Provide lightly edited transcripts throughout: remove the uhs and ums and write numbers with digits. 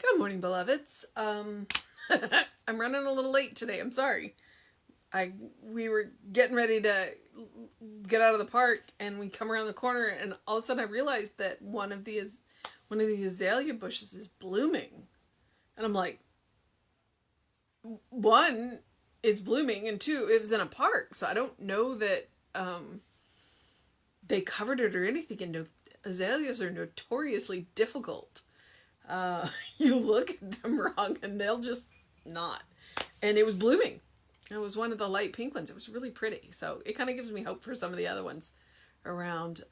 Good morning, beloveds. I'm running a little late today. I'm sorry. We were getting ready to get out of the park, and we come around the corner, and all of a sudden I realized that one of the azalea bushes is blooming, and I'm like, one, it's blooming, and two, it was in a park, so I don't know that they covered it or anything. And azaleas are notoriously difficult. You look at them wrong and they'll just not. And it was blooming. It was one of the light pink ones. It was really pretty. So it kind of gives me hope for some of the other ones around.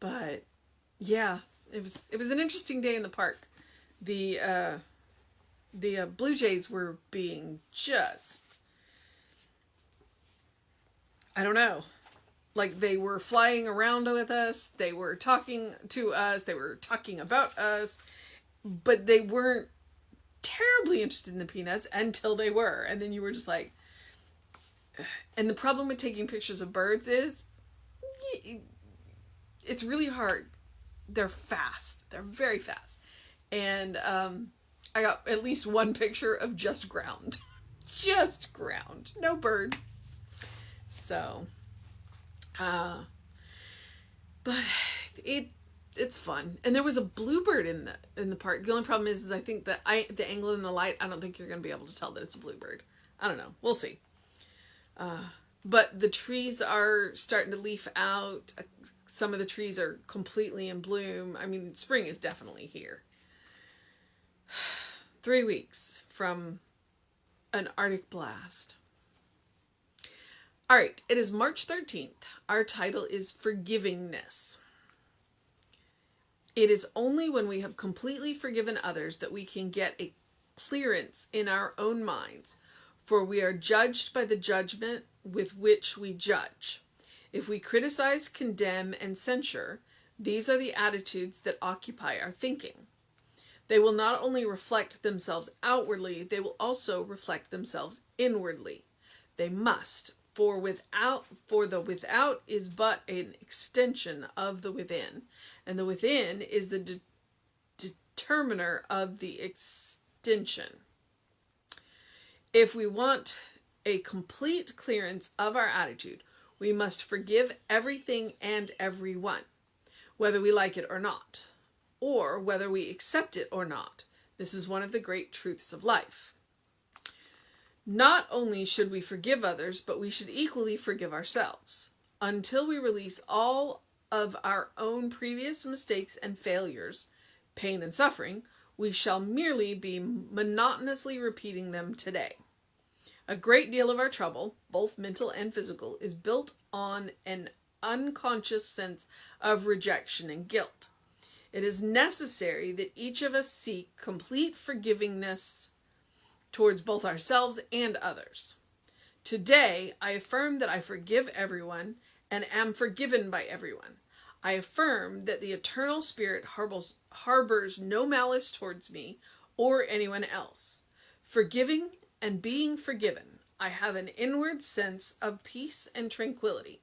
But yeah, it was an interesting day in the park. The Blue Jays were being just, I don't know. Like, they were flying around with us, they were talking to us, they were talking about us, but they weren't terribly interested in the peanuts until they were. And then you were just like, and the problem with taking pictures of birds is it's really hard. They're fast. They're very fast. And I got at least one picture of just ground. Just ground. No bird. So, but it's fun. And there was a bluebird in the park. The only problem is I think that the angle in the light, I don't think you're going to be able to tell that it's a bluebird. I don't know. We'll see. But the trees are starting to leaf out. Some of the trees are completely in bloom. I mean, spring is definitely here. 3 weeks from an Arctic blast. All right, it is March 13th. Our title is Forgivingness. It is only when we have completely forgiven others that we can get a clearance in our own minds, for we are judged by the judgment with which we judge. If we criticize, condemn, and censure, these are the attitudes that occupy our thinking. They will not only reflect themselves outwardly, they will also reflect themselves inwardly. They must, for the without is but an extension of the within, and the within is the determiner of the extension. If we want a complete clearance of our attitude, we must forgive everything and everyone, whether we like it or not, or whether we accept it or not. This is one of the great truths of life. Not only should we forgive others, but we should equally forgive ourselves. Until we release all of our own previous mistakes and failures, pain and suffering, we shall merely be monotonously repeating them today. A great deal of our trouble, both mental and physical, is built on an unconscious sense of rejection and guilt. It is necessary that each of us seek complete forgivingness towards both ourselves and others. Today, I affirm that I forgive everyone and am forgiven by everyone. I affirm that the eternal spirit harbors no malice towards me or anyone else. Forgiving and being forgiven, I have an inward sense of peace and tranquility.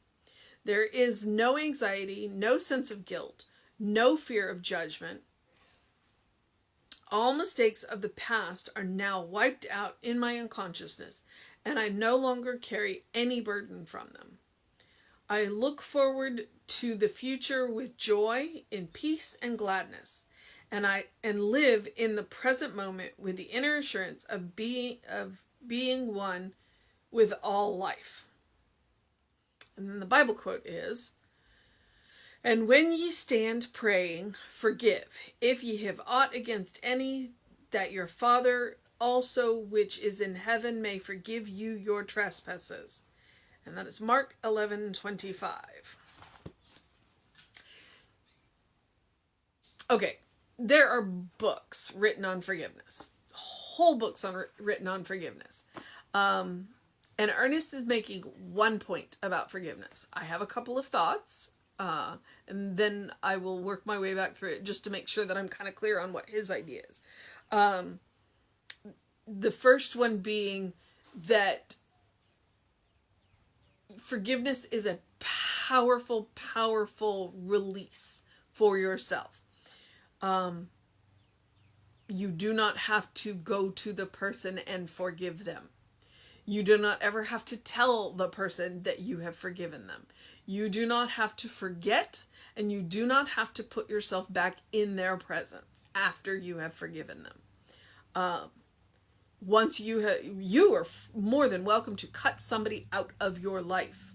There is no anxiety, no sense of guilt, no fear of judgment. All mistakes of the past are now wiped out in my unconsciousness, and I no longer carry any burden from them. I look forward to the future with joy, in peace and gladness, and live in the present moment with the inner assurance of being one with all life. And then the Bible quote is, "And when ye stand praying, forgive, if ye have aught against any, that your Father also which is in heaven may forgive you your trespasses." And that is Mark 11:25. Okay, there are books written on forgiveness. Whole books written on forgiveness. And Ernest is making one point about forgiveness. I have a couple of thoughts. And then I will work my way back through it just to make sure that I'm kind of clear on what his idea is. The first one being that forgiveness is a powerful, powerful release for yourself. You do not have to go to the person and forgive them. You do not ever have to tell the person that you have forgiven them. You do not have to forget, and you do not have to put yourself back in their presence after you have forgiven them. Once you are more than welcome to cut somebody out of your life.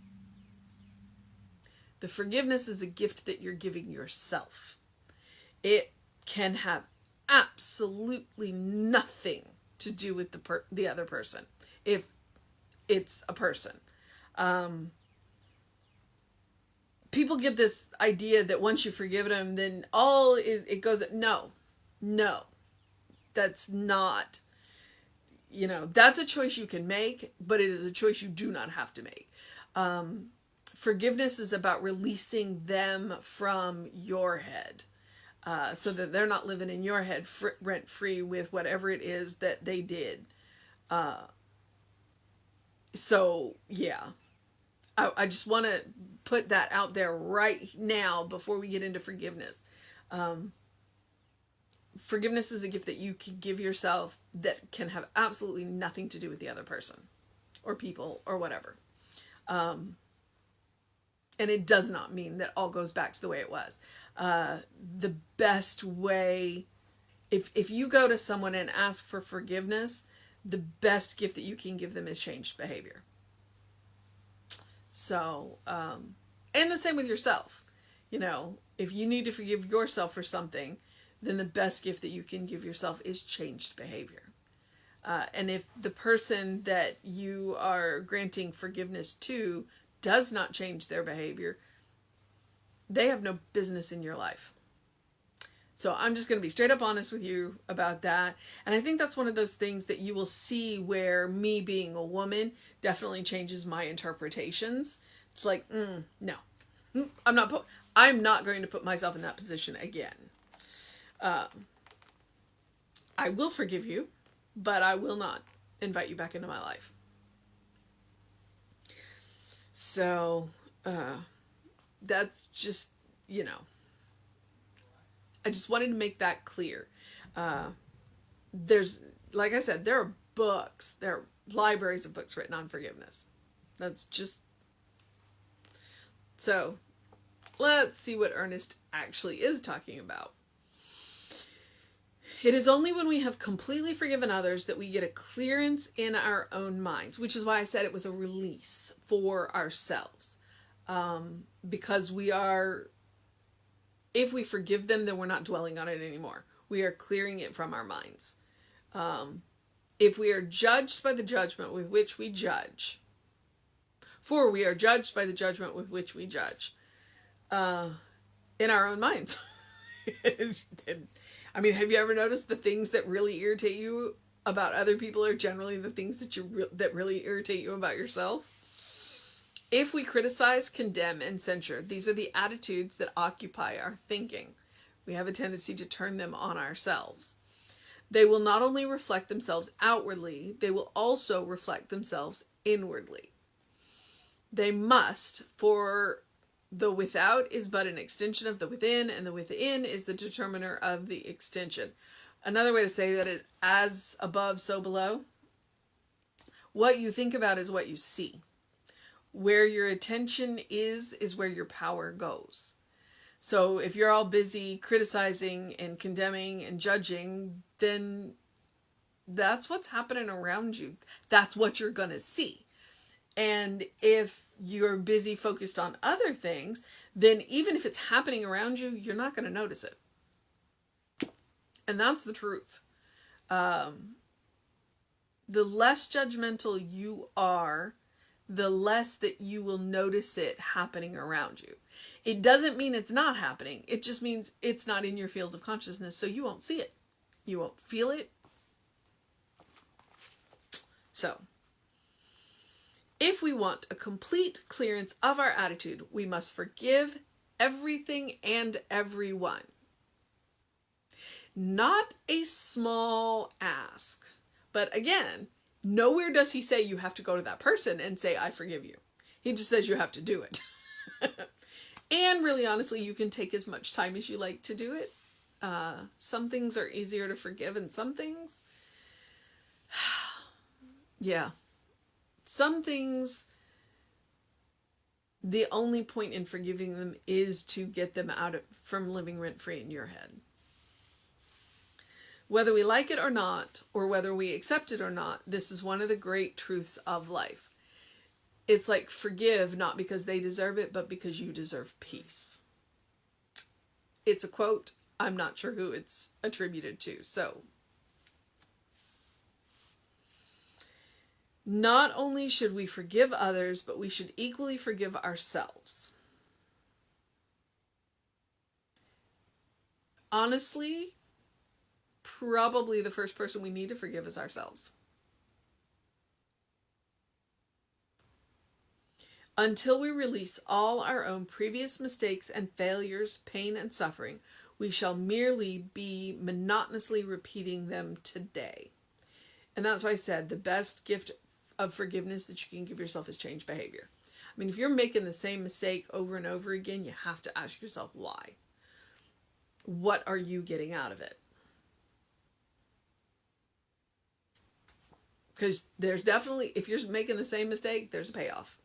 The forgiveness is a gift that you're giving yourself. It can have absolutely nothing to do with the other person, if it's a person. People get this idea that once you forgive them, then it goes. No, that's not. That's a choice you can make, but it is a choice you do not have to make. Forgiveness is about releasing them from your head, so that they're not living in your head rent free with whatever it is that they did. So yeah, I just want to put that out there right now before we get into forgiveness. Forgiveness is a gift that you can give yourself that can have absolutely nothing to do with the other person or people or whatever. And it does not mean that all goes back to the way it was. The best way, if you go to someone and ask for forgiveness, the best gift that you can give them is changed behavior. So, and the same with yourself. If you need to forgive yourself for something, then the best gift that you can give yourself is changed behavior. And if the person that you are granting forgiveness to does not change their behavior, they have no business in your life. So I'm just going to be straight up honest with you about that. And I think that's one of those things that you will see where me being a woman definitely changes my interpretations. It's like, no, I'm not going to put myself in that position again. I will forgive you, but I will not invite you back into my life. So, that's just, I just wanted to make that clear. There's, like I said, there are books, there are libraries of books written on forgiveness. That's just, so let's see what Ernest actually is talking about. It is only when we have completely forgiven others that we get a clearance in our own minds, which is why I said it was a release for ourselves. Because if we forgive them, then we're not dwelling on it anymore. We are clearing it from our minds. If we are judged by the judgment with which we judge, for we are judged by the judgment with which we judge, in our own minds. I mean, have you ever noticed the things that really irritate you about other people are generally the things that really irritate you about yourself? If we criticize, condemn, and censure, these are the attitudes that occupy our thinking. We have a tendency to turn them on ourselves. They will not only reflect themselves outwardly, they will also reflect themselves inwardly. They must, for the without is but an extension of the within, and the within is the determiner of the extension. Another way to say that is as above, so below. What you think about is what you see. Where your attention is where your power goes. So if you're all busy criticizing and condemning and judging, then that's what's happening around you. That's what you're going to see. And if you're busy focused on other things, then even if it's happening around you, you're not going to notice it. And that's the truth. The less judgmental you are, the less that you will notice it happening around you. It doesn't mean it's not happening. It just means it's not in your field of consciousness, so you won't see it. You won't feel it. So, if we want a complete clearance of our attitude, we must forgive everything and everyone. Not a small ask, but again, nowhere does he say you have to go to that person and say, I forgive you. He just says you have to do it. And really honestly, you can take as much time as you like to do it. Some things are easier to forgive, and some things, yeah, some things, the only point in forgiving them is to get them from living rent-free in your head. Whether we like it or not, or whether we accept it or not, this is one of the great truths of life. It's like forgive not because they deserve it, but because you deserve peace. It's a quote. I'm not sure who it's attributed to. So, not only should we forgive others, but we should equally forgive ourselves. Honestly, probably the first person we need to forgive is ourselves. Until we release all our own previous mistakes and failures, pain and suffering, we shall merely be monotonously repeating them today. And that's why I said the best gift of forgiveness that you can give yourself is change behavior. I mean, if you're making the same mistake over and over again, you have to ask yourself why. What are you getting out of it? Because there's definitely, if you're making the same mistake, there's a payoff.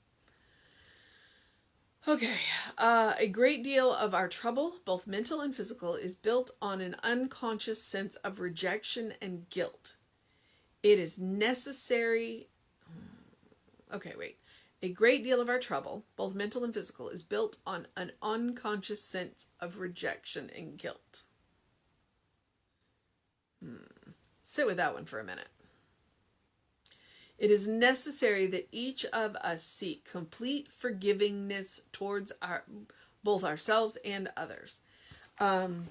Okay, a great deal of our trouble, both mental and physical, is built on an unconscious sense of rejection and guilt. It is necessary. A great deal of our trouble, both mental and physical, is built on an unconscious sense of rejection and guilt. Sit with that one for a minute. It is necessary that each of us seek complete forgivingness towards both ourselves and others. That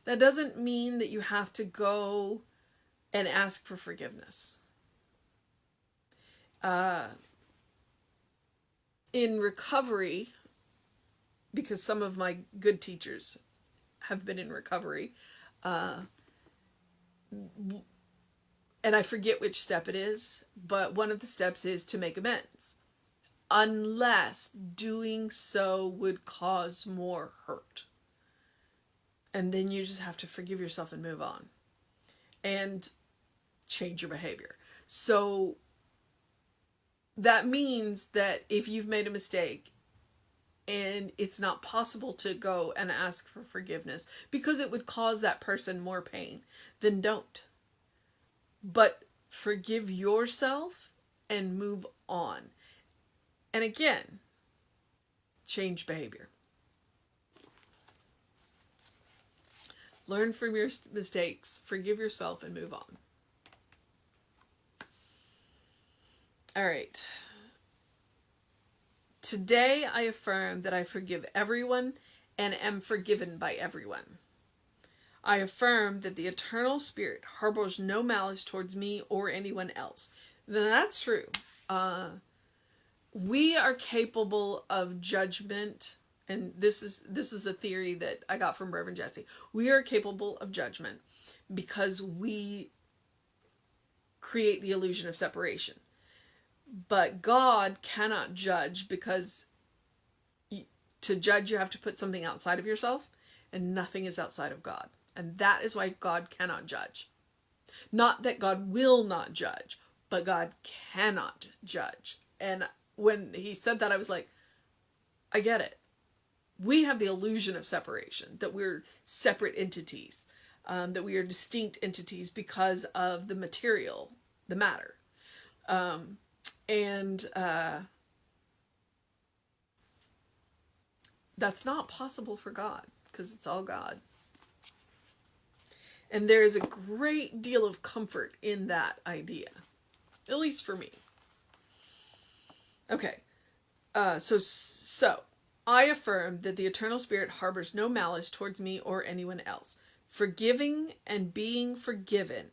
doesn't mean that you have to go and ask for forgiveness. In recovery, because some of my good teachers have been in recovery, and I forget which step it is, but one of the steps is to make amends, unless doing so would cause more hurt. And then you just have to forgive yourself and move on and change your behavior. So that means that if you've made a mistake and it's not possible to go and ask for forgiveness because it would cause that person more pain, then don't. But forgive yourself and move on. And again, change behavior. Learn from your mistakes, forgive yourself, and move on. All right. Today I affirm that I forgive everyone and am forgiven by everyone. I affirm that the eternal spirit harbors no malice towards me or anyone else. Then that's true. We are capable of judgment, and this is a theory that I got from Reverend Jesse. We are capable of judgment because we create the illusion of separation. But God cannot judge, because to judge you have to put something outside of yourself, and nothing is outside of God. And that is why God cannot judge. Not that God will not judge, but God cannot judge. And when he said that, I was like, I get it. We have the illusion of separation, that we're separate entities, that we are distinct entities because of the material, the matter. That's not possible for God, because it's all God. And there is a great deal of comfort in that idea, at least for me. Okay, so I affirm that the eternal spirit harbors no malice towards me or anyone else. Forgiving and being forgiven,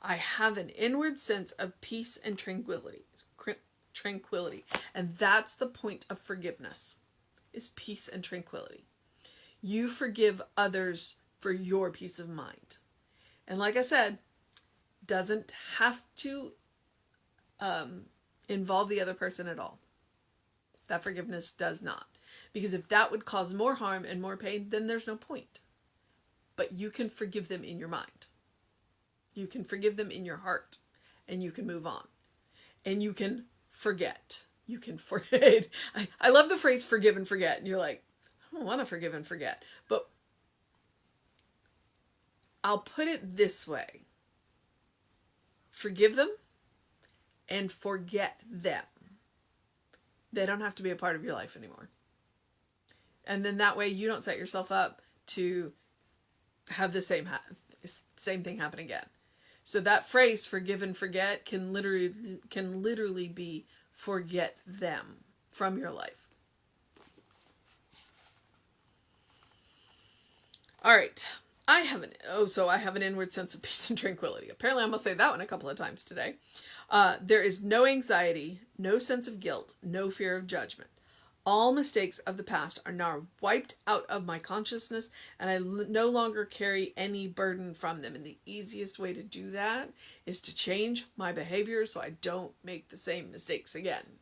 I have an inward sense of peace and tranquility. And that's the point of forgiveness, is peace and tranquility. You forgive others for your peace of mind. And like I said, doesn't have to involve the other person at all. That forgiveness does not. Because if that would cause more harm and more pain, then there's no point. but you can forgive them in your mind. You can forgive them in your heart, and you can move on. And you can forget. You can forget. I love the phrase forgive and forget. And you're like, I don't want to forgive and forget. But I'll put it this way. Forgive them and forget them. They don't have to be a part of your life anymore. And then that way you don't set yourself up to have the same thing happen again. So that phrase, forgive and forget, can literally be forget them from your life. All right. I have an inward sense of peace and tranquility. Apparently I'm going to say that one a couple of times today. There is no anxiety, no sense of guilt, no fear of judgment. All mistakes of the past are now wiped out of my consciousness, and I no longer carry any burden from them. And the easiest way to do that is to change my behavior so I don't make the same mistakes again.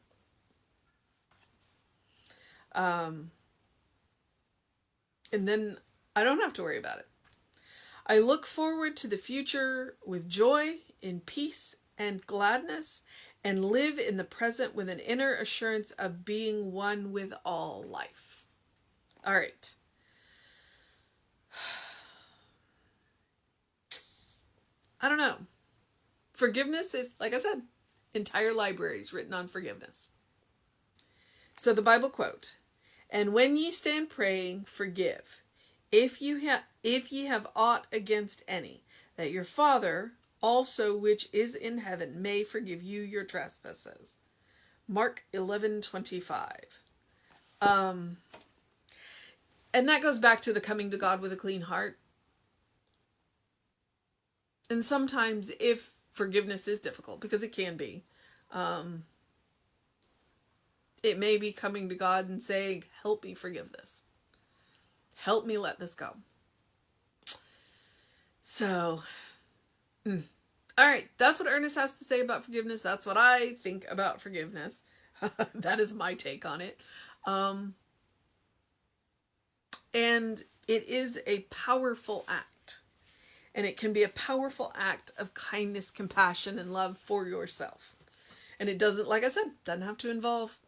And then I don't have to worry about it. I look forward to the future with joy, in peace and gladness, and live in the present with an inner assurance of being one with all life. All right. I don't know. Forgiveness is, like I said, entire libraries written on forgiveness. So the Bible quote, "And when ye stand praying, forgive, if ye have aught against any, that your Father also which is in heaven may forgive you your trespasses." Mark 11:25. And that goes back to the coming to God with a clean heart. And sometimes if forgiveness is difficult, because it can be, it may be coming to God and saying, help me forgive this. Help me let this go. So, all right, that's what Ernest has to say about forgiveness. That's what I think about forgiveness. That is my take on it. And it is a powerful act. And it can be a powerful act of kindness, compassion, and love for yourself. And it doesn't, like I said, doesn't have to involve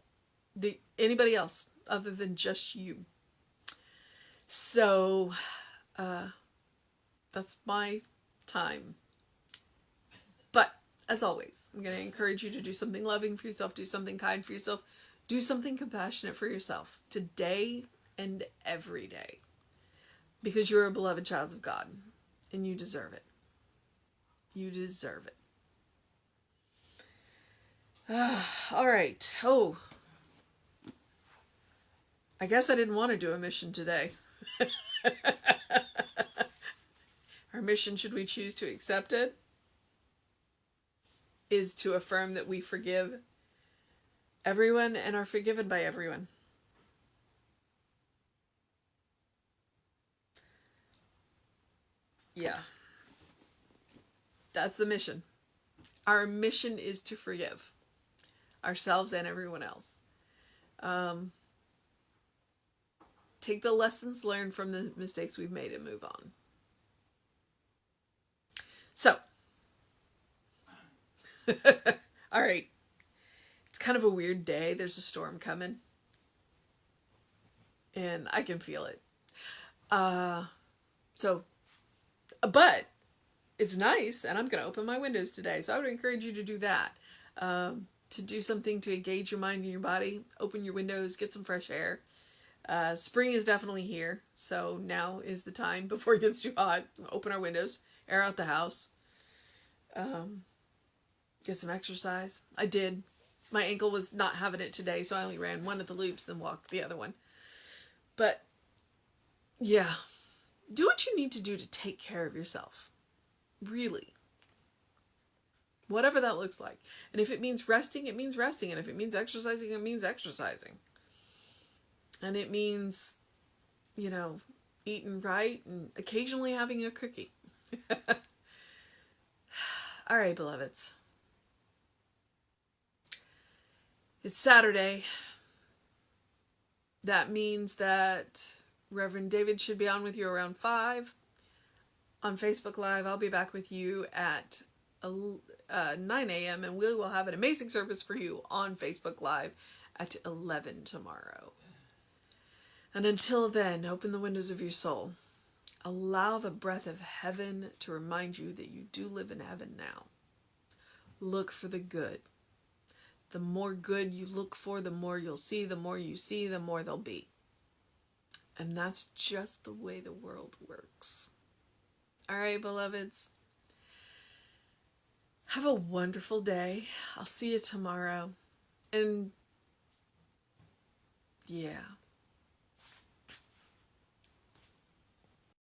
anybody else other than just you. So, that's my time. But, as always, I'm going to encourage you to do something loving for yourself, do something kind for yourself, do something compassionate for yourself today and every day. Because you're a beloved child of God, and you deserve it. You deserve it. All right. Oh, I guess I didn't want to do a mission today. Our mission, should we choose to accept it, is to affirm that we forgive everyone and are forgiven by everyone. Yeah. That's the mission. Our mission is to forgive ourselves and everyone else. Take the lessons learned from the mistakes we've made and move on. So, all right. It's kind of a weird day. There's a storm coming. And I can feel it. But it's nice, and I'm going to open my windows today. So I would encourage you to do that. To do something to engage your mind and your body. Open your windows, get some fresh air. Spring is definitely here. So now is the time before it gets too hot. Open our windows, air out the house. Get some exercise. I did. My ankle was not having it today, so I only ran one of the loops, then walked the other one. But, yeah. Do what you need to do to take care of yourself. Really. Whatever that looks like. And if it means resting, it means resting. And if it means exercising, it means exercising. And it means, eating right and occasionally having a cookie. All right, beloveds. It's Saturday. That means that Reverend David should be on with you around 5. on Facebook Live. I'll be back with you at 9 a.m. and we will have an amazing service for you on Facebook Live at 11 tomorrow. And until then, open the windows of your soul. Allow the breath of heaven to remind you that you do live in heaven now. Look for the good. The more good you look for, the more you'll see. The more you see, the more there'll be. And that's just the way the world works. All right, beloveds. Have a wonderful day. I'll see you tomorrow. And yeah.